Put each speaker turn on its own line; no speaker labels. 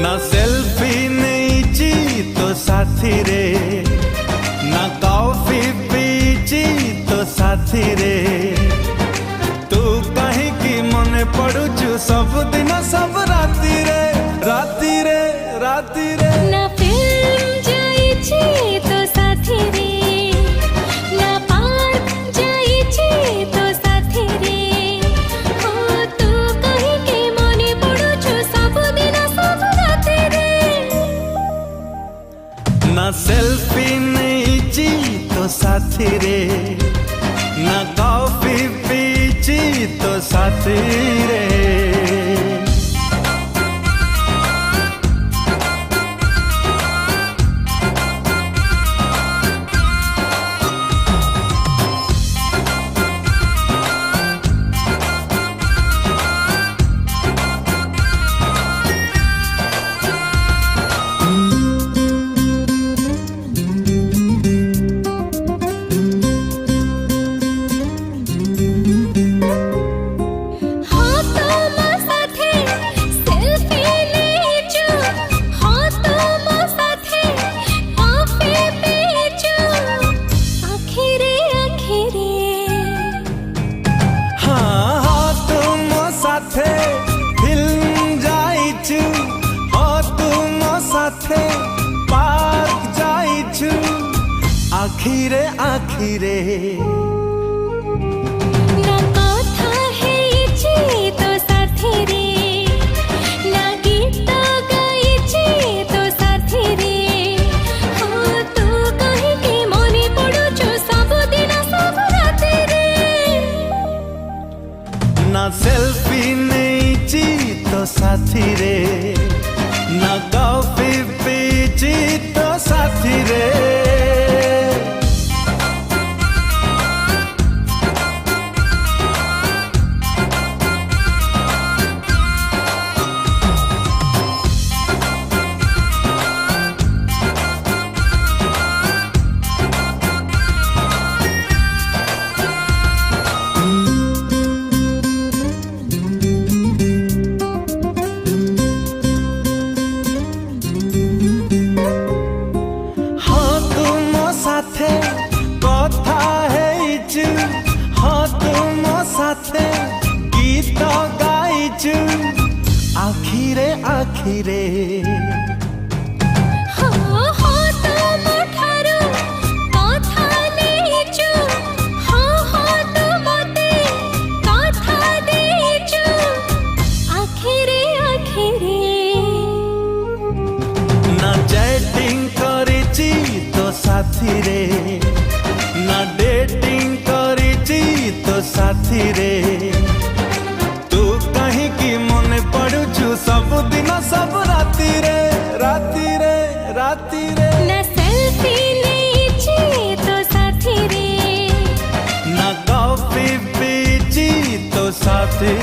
ना सेल्फी नीची तो साथी रे, ना कॉफी पीची तो साथी रे। तू कहीं की मने पड़ुचु सब दिन सब राती रे, राती रे, राती रे।
ना फिल्म जाइछी तो साथी रे, ना पार्क जाइछी तो साथी रे। हो तू कहीं की मने पड़ुचु सब दिन सब राती रे।
ना सेल्फी नीची तो साथी रे, ना कॉफी पीची तो साथी रे। पार्क जाइछु आखिरे आखिरे।
ना कथा हेछि तो साथी रे, ना गीत गाइछि तो साथी रे। हो तू कहीं की मने पड़ुछु सब दिन सब राती रे।
ना सेल्फी नीची तो साथी रे, ना कॉफी पीची तो साथी रे। कथा हेइछु, हाँ तुम साथे गीत गाइछु आखिरे आखिरे। साथी रे, ना डेटिंग करिछि तो साथी रे। तू कहीं की मने पड़ुछु सब दिन सब राती रे, राती रे, राती रे।
ना सेल्फी नीची तो साथी रे,
ना कॉफी पीची तो साथी